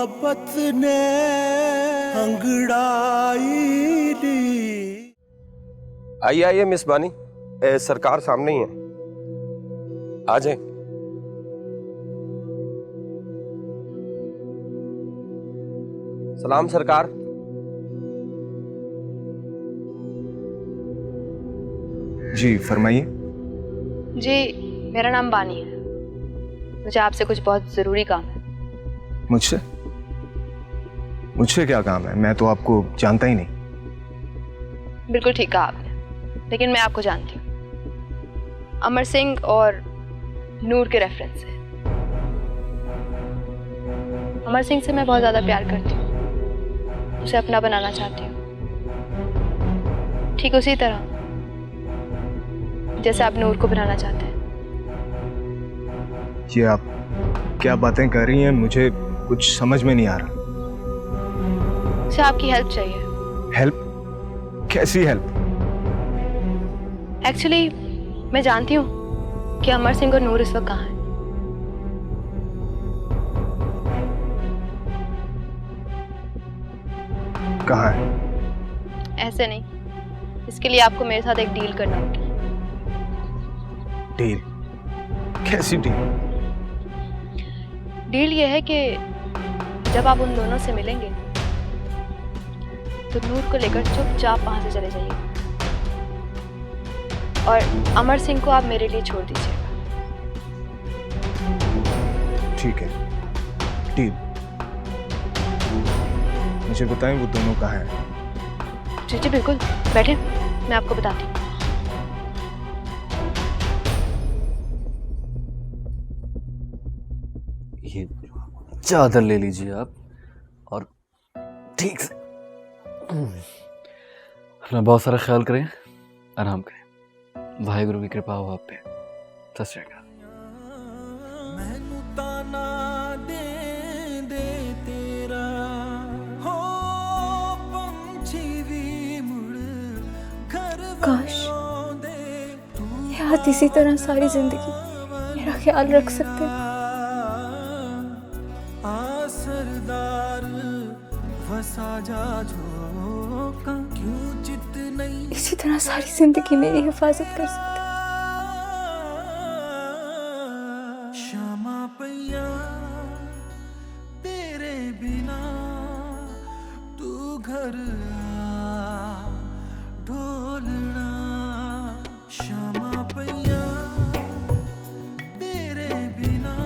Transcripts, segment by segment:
मोहब्बत ने अंगड़ाई दी। आइए आइए मिस बानी, सरकार सामने ही है, आ जाए। सलाम सरकार। जी फरमाइए। जी मेरा नाम बानी है, मुझे आपसे कुछ बहुत ज़रूरी काम है। मुझसे मुझसे क्या काम है? मैं तो आपको जानता ही नहीं। बिल्कुल ठीक कहा आपने, लेकिन मैं आपको जानती हूँ, अमर सिंह और नूर के रेफरेंस से। अमर सिंह से मैं बहुत ज़्यादा प्यार करती हूँ, उसे अपना बनाना चाहती हूँ, ठीक उसी तरह जैसे आप नूर को बनाना चाहते हैं। ये आप क्या बातें कर रही हैं? मुझे कुछ समझ में नहीं आ रहा। मुझे आपकी हेल्प चाहिए। हेल्प? कैसी हेल्प? एक्चुअली मैं जानती हूँ कि अमर सिंह और नूर इस वक्त कहाँ हैं। कहाँ है? ऐसे नहीं, इसके लिए आपको मेरे साथ एक डील करना होगी। डील? कैसी डील? डील ये है कि जब आप उन दोनों से मिलेंगे तो नूर को लेकर चुपचाप वहां से चले जाइए और अमर सिंह को आप मेरे लिए छोड़ दीजिएगा। ठीक है, डील। मुझे बताएं वो दोनों कहाँ हैं? जी जी बिल्कुल, बैठे, मैं आपको बताती हूँ। ये चादर ले लीजिए आप और ठीक से अपना बहुत सारा ख्याल करें, आराम करें। वाहिगुरु की कृपा हो आप पे। सत श्री अकाल। मैनू ताना दे दे तेरा हो पंछी भी मुड़ घर काश ये हाथ इसी तरह सारी जिंदगी मेरा ख्याल रख सकते हैं। सरदार वसा जा झोंका क्यों चित नहीं इसी तरह सारी जिंदगी मेरी हिफाजत कर सकते हैं। क्षमा पैया तेरे बिना तू घर आ ढोलना। क्षमा पैया तेरे बिना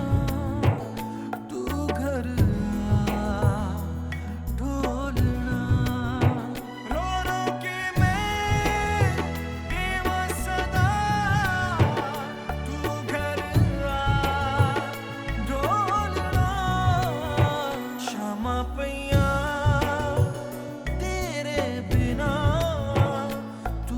तू घर आ ढोलना। रो रो के मैं देवा सदा तू घर आ ढोलना। क्षमा पैया तेरे बिना तू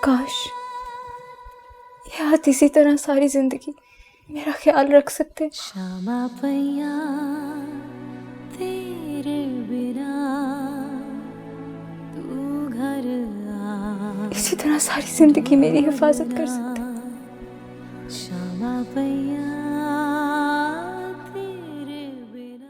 काश ये हाथ इसी तरह सारी जिंदगी मेरा ख्याल रख सकते। शामा पैया तेरे बिना तू घर आ, इसी तरह सारी जिंदगी मेरी हिफाजत कर सकते। शामा पैया तेरे बिना।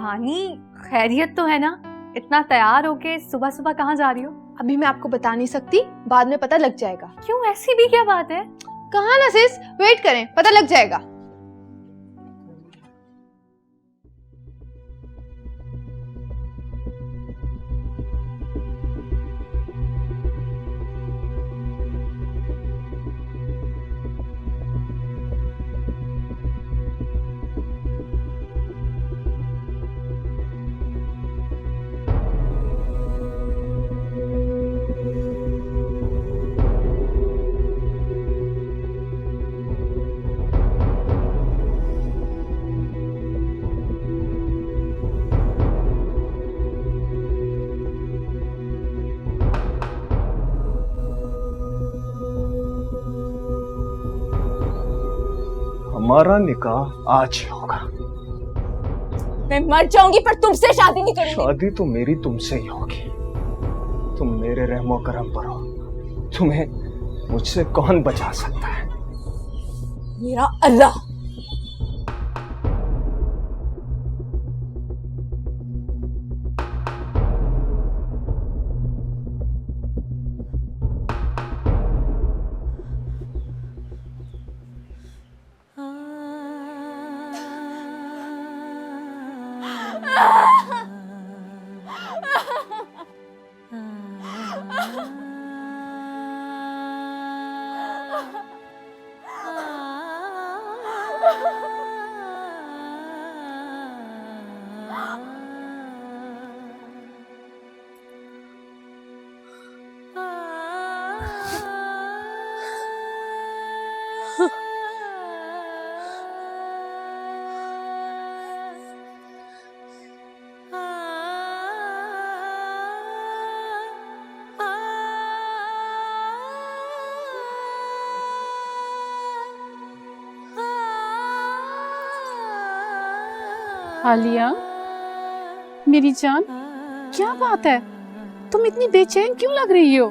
भानी, खैरियत तो है ना? इतना तैयार होके सुबह सुबह कहाँ जा रही हो? अभी मैं आपको बता नहीं सकती, बाद में पता लग जाएगा। क्यों, ऐसी भी क्या बात है? कहाँ ना सिस, वेट करें, पता लग जाएगा। हमारा निकाह आज ही होगा। मैं मर जाऊंगी पर तुमसे शादी नहीं करूंगी। शादी तो मेरी तुमसे ही होगी। तुम मेरे रहमो करम पर हो। तुम्हें मुझसे कौन बचा सकता है? मेरा अल्लाह। आलिया, मेरी जान, क्या बात है? तुम इतनी बेचैन क्यों लग रही हो?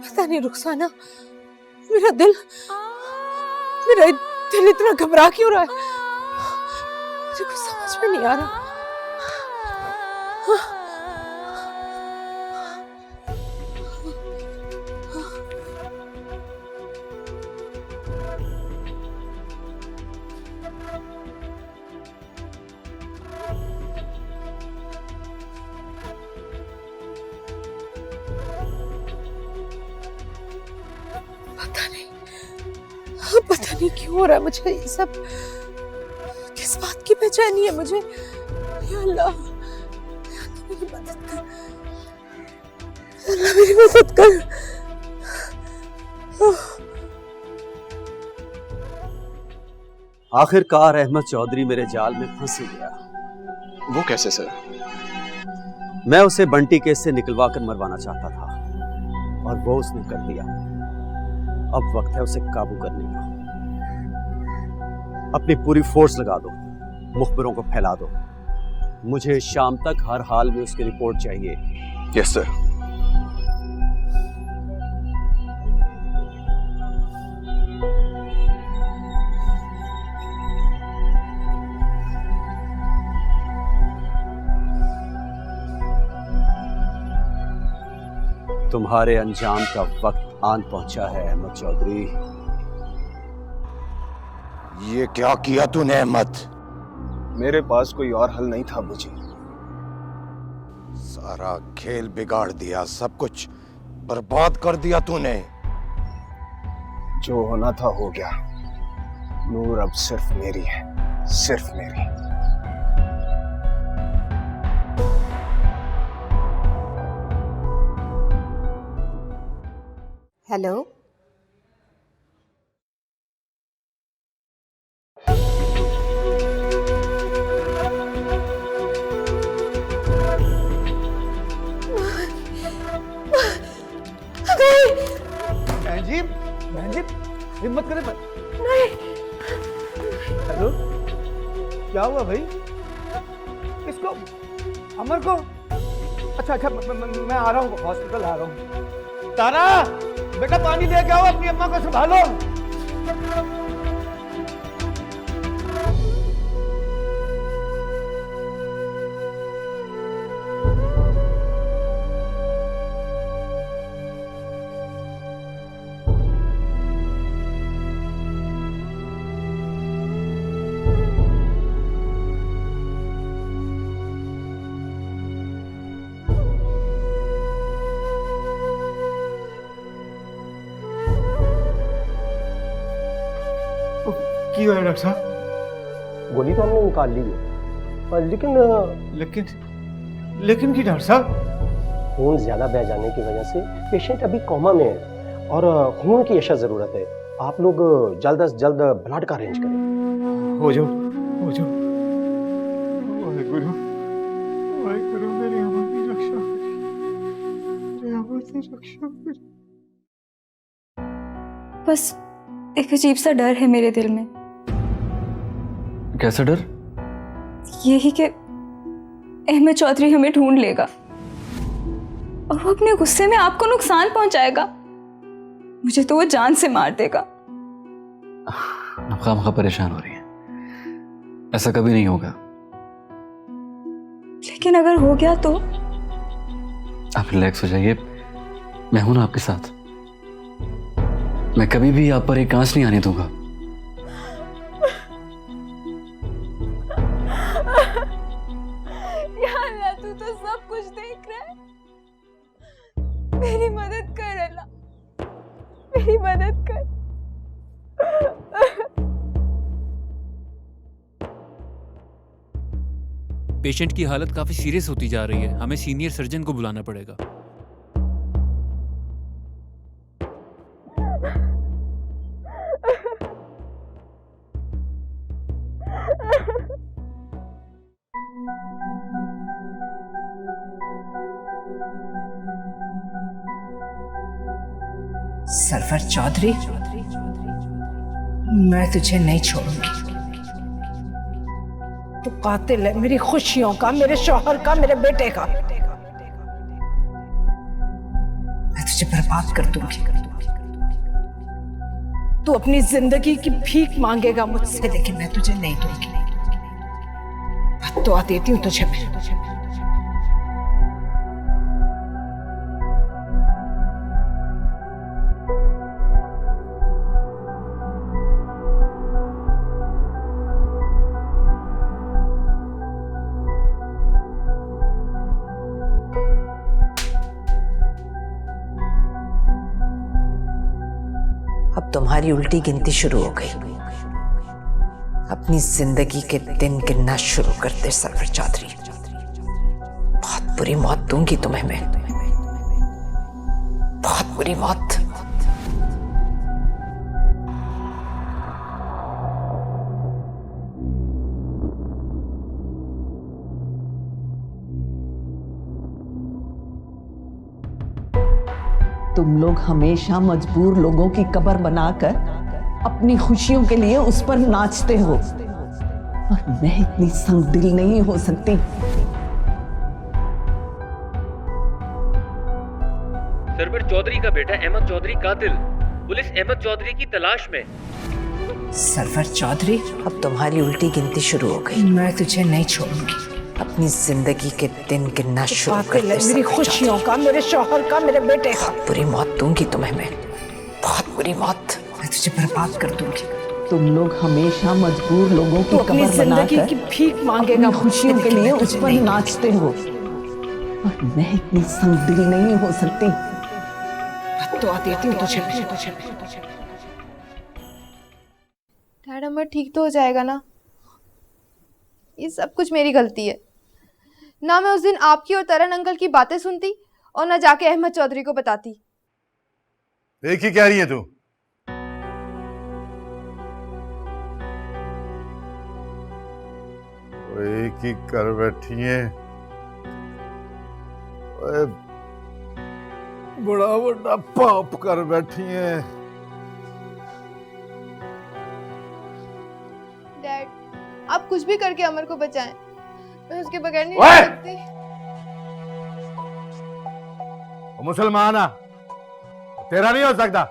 पता नहीं रुखसाना, मेरा दिल इतना घबरा क्यों रहा है? मुझे कुछ समझ में नहीं आ रहा। पता नहीं क्यों हो रहा है मुझे ये सब। किस बात की बेचैनी है मुझे? या अल्लाह, मेरी मदद कर। अल्लाह मेरी मदद कर। आखिरकार अहमद चौधरी मेरे जाल में फंस गया। वो कैसे सर? मैं उसे बंटी केस से निकलवा कर मरवाना चाहता था और वो उसने कर दिया। अब वक्त है उसे काबू करने का। अपनी पूरी फोर्स लगा दो, मुखबिरों को फैला दो। मुझे शाम तक हर हाल में उसकी रिपोर्ट चाहिए। Yes sir. तुम्हारे अंजाम का वक्त आन पहुंचा है अहमद चौधरी। ये क्या किया तूने अहमद? मेरे पास कोई और हल नहीं था मुझे। सारा खेल बिगाड़ दिया, सब कुछ बर्बाद कर दिया तूने। जो होना था हो गया। नूर अब सिर्फ मेरी है, सिर्फ मेरी। हेलो, बहन जी हिम्मत करें। नहीं। हेलो, क्या हुआ भाई? किसको? अमर को? अच्छा अच्छा, मैं आ रहा हूँ, हॉस्पिटल आ रहा हूँ। तारा बेटा पानी लेके आओ, अपनी अम्मा को संभालो। की हुआ है डॉक्टर साहब? गोली तो हमने निकाल ली है, लेकिन की डॉक्टर साहब? खून ज्यादा बह जाने की वजह से पेशेंट अभी कोमा में है और खून की अशा जरूरत है। आप लोग जल्द से जल्द ब्लड का अरेंज करें। हो जाओ, हो जाओ। वाहिगुरु, वाहिगुरु, मेरी अम्मा की रक्षा करें, मेरी अम्मा की रक्षा करें। बस एक अजीब सा डर है मेरे दिल में। कैसा डर? यही कि अहमद चौधरी हमें ढूंढ लेगा और वो अपने गुस्से में आपको नुकसान पहुंचाएगा। मुझे तो वो जान से मार देगा। आप खामखा परेशान हो रही हैं। ऐसा कभी नहीं होगा। लेकिन अगर हो गया तो? आप रिलैक्स हो जाइए, मैं हूं ना आपके साथ। मैं कभी भी आप पर एक आंच नहीं आने दूंगा। अल्लाह, तू तो सब कुछ देख रहा है। मेरी मदद कर अल्लाह, मेरी मदद कर। पेशेंट की हालत काफी सीरियस होती जा रही है, हमें सीनियर सर्जन को बुलाना पड़ेगा। सरवर चौधरी, मैं तुझे नहीं छोड़ूंगी। तू कातिल है मेरी खुशियों का, मेरे शौहर का, मेरे बेटे का। मैं तुझे बर्बाद कर दूंगी। तू अपनी जिंदगी की भीख मांगेगा मुझसे, लेकिन मैं तुझे नहीं दूंगी। बद्दुआ देती हूं तुझे मैं। अब तुम्हारी उल्टी गिनती शुरू हो गई। अपनी जिंदगी के दिन गिनना शुरू कर दे सरवर चौधरी। बहुत बुरी मौत दूंगी तुम्हें मैं, बहुत बुरी मौत। तुम लोग हमेशा मजबूर लोगों की कब्र बनाकर अपनी खुशियों के लिए उस पर नाचते हो, और मैं इतनी संगदिल नहीं हो सकती। सरवर चौधरी का बेटा अहमद चौधरी कातिल, पुलिस अहमद चौधरी की तलाश में। सरवर चौधरी, अब तुम्हारी उल्टी गिनती शुरू हो गई। मैं तुझे नहीं छोड़ूंगी। अपनी जिंदगी के दिन गिनना शुरू कर दे। मेरी खुशियों का, मेरे शौहर का, मेरे बेटे का। बुरी मौत दूंगी तुम्हें मैं, बहुत बुरी मौत। मैं तुझे बर्बाद कर दूंगी। तुम लोग हमेशा मजबूर लोगों की अपनी कब्र जिंदगी की बनाकर भीख मांगेगा अपनी खुशियों के लिए उस पर नाचते हो, और मैं इतनी संगदिल नहीं हो सकती। तो देती हूँ तुझे। डैड अमर ठीक तो हो जाएगा ना? ये सब कुछ मेरी गलती है। ना मैं उस दिन आपकी और तरन अंकल की बातें सुनती और ना जाके अहमद चौधरी को बताती। एक ही कह रही है तू? एक ही कर बैठी है। बड़ा बड़ा पाप कर बैठी है। डैड आप कुछ भी करके अमर को बचाएं, मैं उसके बगैर नहीं रह सकती। वो मुसलमान है, तेरा नहीं हो सकता।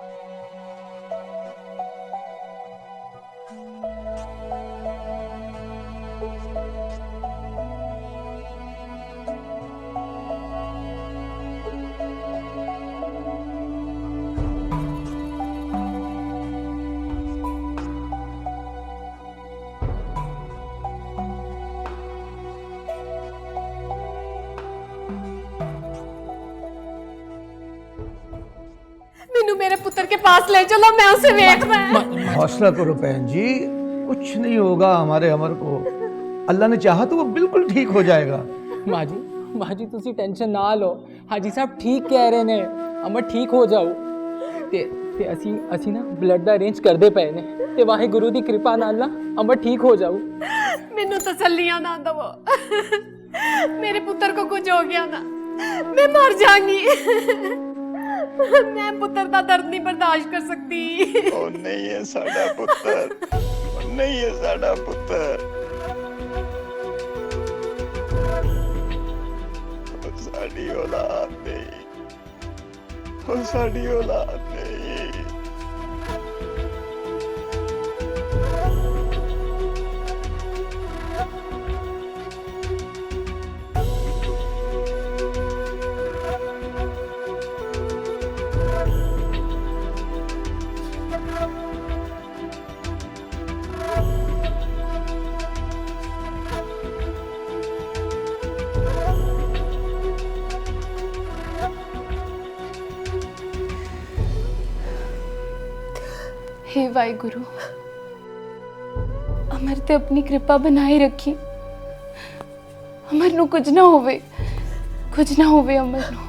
मैनू मेरे पुत्र के पास ले चलो, मैं उसे देखना है। हौसला करो बहन जी, कुछ नहीं होगा हमारे अमर को। अल्लाह ने चाहा तो वो बिल्कुल ठीक हो जाएगा। माँ जी तुसी टेंशन ना लो, हाजी साहब ठीक कह रहे ने, अमर ठीक हो जाओ। ते असी ना ब्लड दा अरेंज करदे पए ने, ते वाहिगुरु दी कृपा नाल ना अमर ठीक हो जाओ। मैनू तसल्लियां ना दवो, मेरे पुत्र को कुछ हो गया ना मैं मर जाऊंगी। मैं पुत्र दा दर्द नहीं बर्दाश्त कर सकती। ओ नहीं है साडा पुत्र, ओ नहीं है साडा पुत्र, ओ साडी औलाद नहीं, ओ साडी औलाद नहीं। हे वाहिगुरु, अमर ते अपनी कृपा बनाए रखी। अमर नू कुछ ना होवे, कुछ ना होवे अमर नू।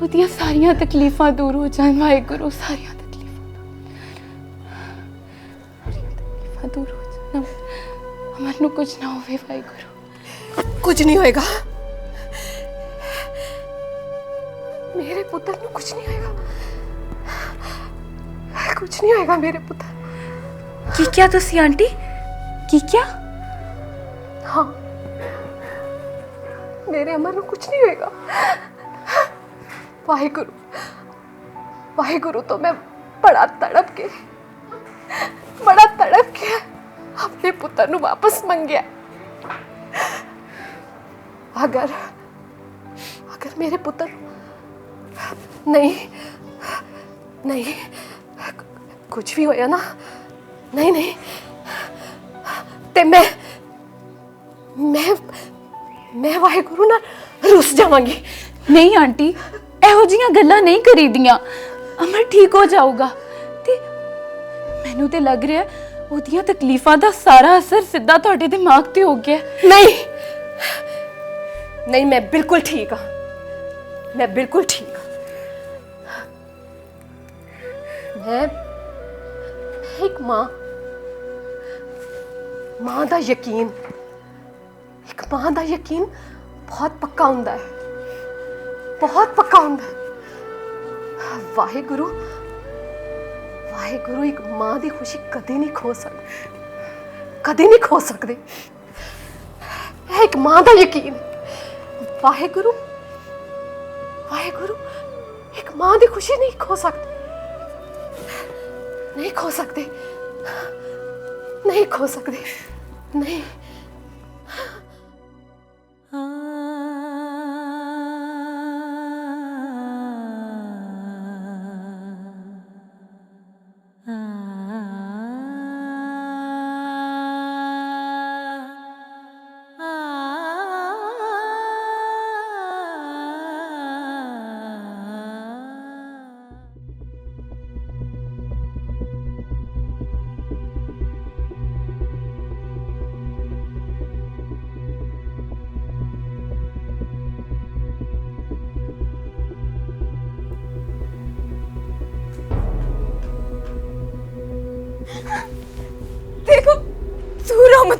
ओदियां सारियां तकलीफां दूर हो जान वाहिगुरु, सारियां तकलीफां दूर हो जान। अमर नू कुछ ना होवे वाहिगुरु। कुछ नहीं होएगा, मेरे पुत्र नू कुछ नहीं होएगा, कुछ नहीं होएगा मेरे पुत्र। की क्या तुसी आंटी, की क्या? हाँ मेरे अमर नू कुछ नहीं होएगा। वाहिगुरु वाहिगुरु, तो मैं बड़ा तड़प के अपने पुत्र नू वापस मंगया। अगर मेरे पुत्र नहीं कुछ भी होया ना, नहीं ते मैं वाहिगुरु ना रुस जावांगी। नहीं आंटी, एहो जियां गल्लां नहीं करी दियां। अमर ठीक हो जाऊगा। ते मैनू ते लग रहा है ओदियां तकलीफां दा सारा असर सीधा तुहाडे दिमाग ते हो गया। नहीं मैं बिल्कुल ठीक हाँ, मैं बिल्कुल ठीक हाँ। मैं एक मां दा यकीन, एक मां दा यकीन बहुत पक्का हुंदा है, बहुत पक्का हुंदा है। वाहिगुरु एक मां दी खुशी कदे नहीं खो सकदे, कदे नहीं खो सकदे। एक मां दा यकीन, वाहिगुरु एक मां दी खुशी नहीं खो सकदे, नहीं खो सकते, नहीं खो सकते, नहीं।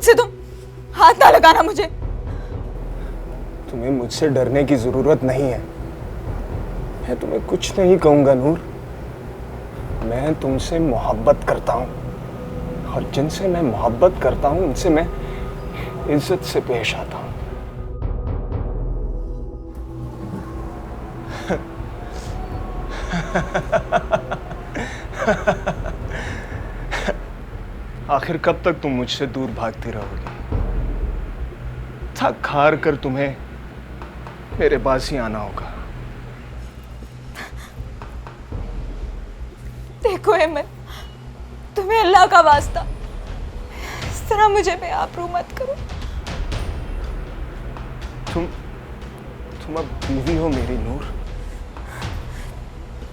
मुझसे तुम हाथ ना लगाना मुझे। तुम्हें मुझसे डरने की जरूरत नहीं है। मैं तुम्हें कुछ नहीं कहूंगा नूर। मैं तुमसे मोहब्बत करता हूं, और जिनसे मैं मोहब्बत करता हूं उनसे मैं इज्जत से पेश आता हूं। आखिर कब तक तुम मुझसे दूर भागती रहोगी? थक हार कर तुम्हें मेरे पास ही आना होगा। देखो अहमद, तुम्हें अल्लाह का वास्ता इस तरह मुझे बेआबरू मत करो। तुम अब बीवी हो मेरी नूर।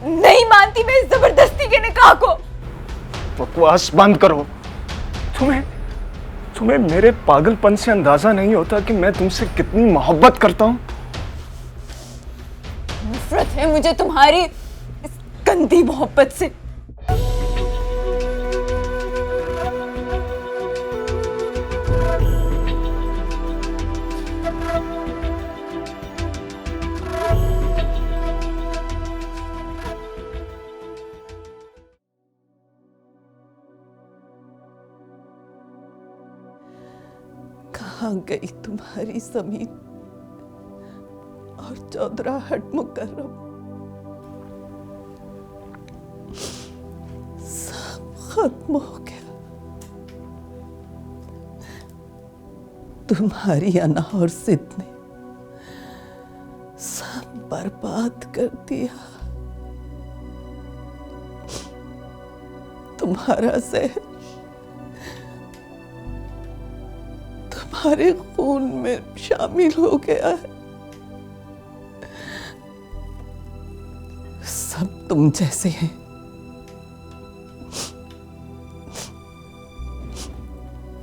नहीं मानती मैं इस जबरदस्ती के निकाह को। बकवास बंद करो। तुम्हें मेरे पागलपन से अंदाजा नहीं होता कि मैं तुमसे कितनी मोहब्बत करता हूं। नफरत है मुझे तुम्हारी इस गंदी मोहब्बत से। कहाँ गई तुम्हारी जमीन और चौधराहट मुकर्रम? सब खत्म हो गया। तुम्हारी अना और जिद ने सब बर्बाद कर दिया। तुम्हारा जहर तुम्हारे खून में शामिल हो गया है। सब तुम जैसे हैं।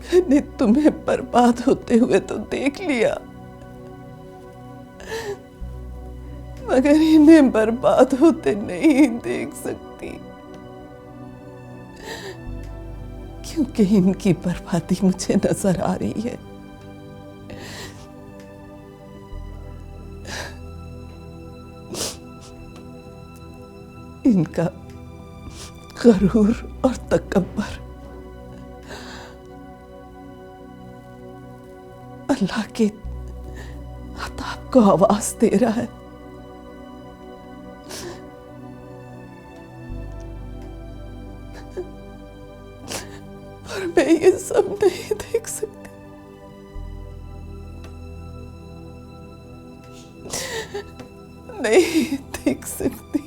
मैंने तुम्हें बर्बाद होते हुए तो देख लिया, मगर इन्हें बर्बाद होते नहीं देख सकती, क्योंकि इनकी बर्बादी मुझे नजर आ रही है। इनका गरूर और तकब्बर अल्लाह के अताब को आवाज दे रहा है। और मैं ये सब नहीं देख सकती। नहीं देख सकती।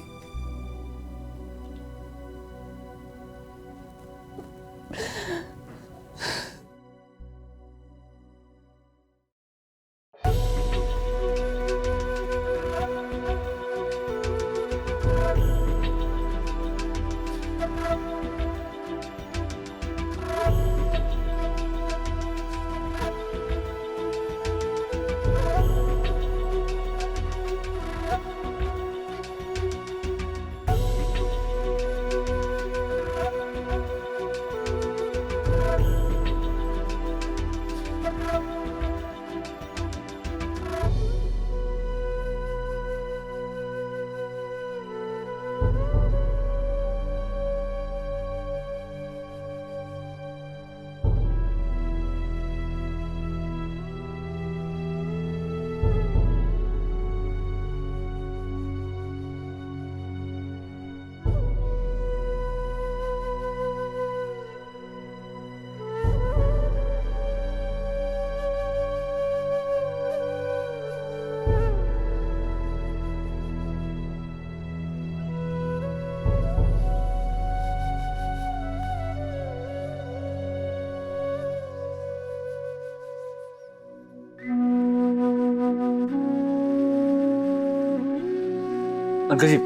अंकल जी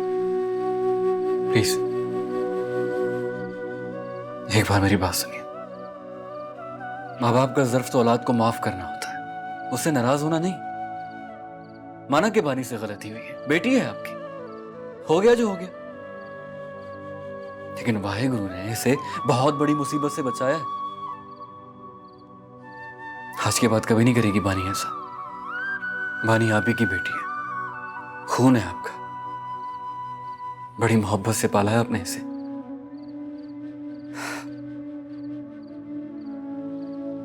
प्लीज एक बार मेरी बात सुनिए। माँ बाप का ज़र्फ तो औलाद को माफ करना होता है, उससे नाराज होना नहीं। माना के बानी से गलती हुई है, बेटी है आपकी, हो गया जो हो गया, लेकिन वाहे गुरु ने इसे बहुत बड़ी मुसीबत से बचाया है। आज के बाद कभी नहीं करेगी बानी ऐसा। बानी आप ही की बेटी है, खून है आपका, बड़ी मोहब्बत से पाला है आपने इसे।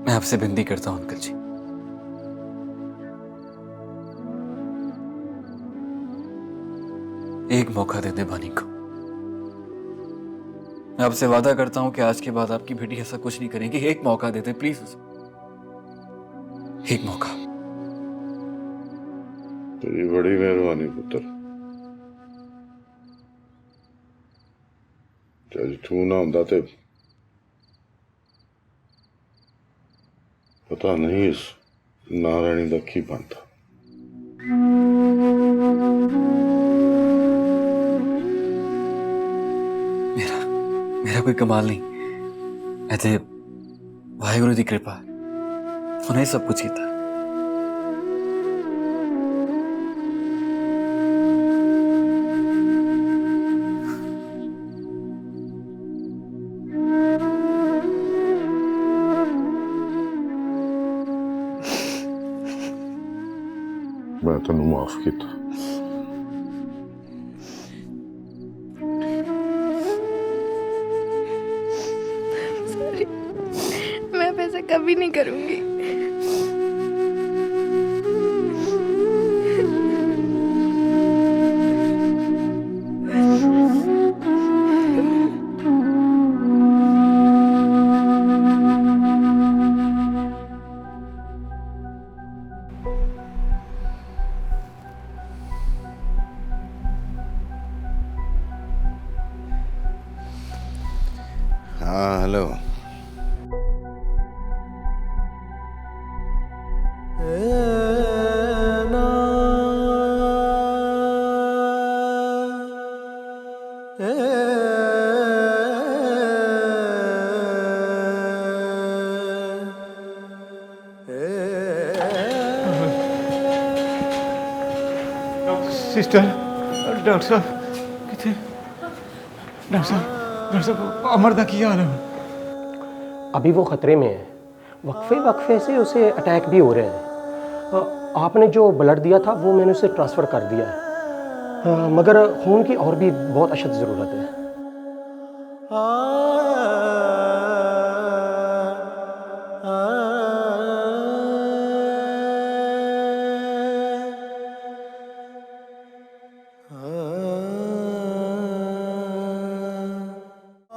मैं आपसे विनती करता हूं अंकल जी, एक मौका दे दे बानी को। मैं आपसे वादा करता हूं कि आज के बाद आपकी बेटी ऐसा कुछ नहीं करेगी। एक मौका दे दे प्लीज उसे, एक मौका। तेरी बड़ी मेहरबानी पुत्र। जज तू ना होंदा ते पता नहीं इस नारायणी दा की बनता। मेरा कोई कमाल नहीं, ऐसे वाहिगुरु दी कृपा उन्हें सब कुछ कीता। मैं तेन माफ किया। मैं अब ऐसा कभी नहीं करूंगी। हाँ हेलो। सिस्टर, डॉक्टर साहब कितने? डॉक्टर साहब अमर दा की हाल है? अभी वो खतरे में है, वक्फे वक्फे से उसे अटैक भी हो रहे हैं। आपने जो ब्लड दिया था वो मैंने उसे ट्रांसफ़र कर दिया है, मगर खून की और भी बहुत अशद ज़रूरत है।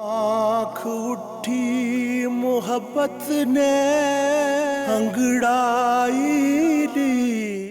आँख उठी मोहब्बत ने अंगड़ाई ली।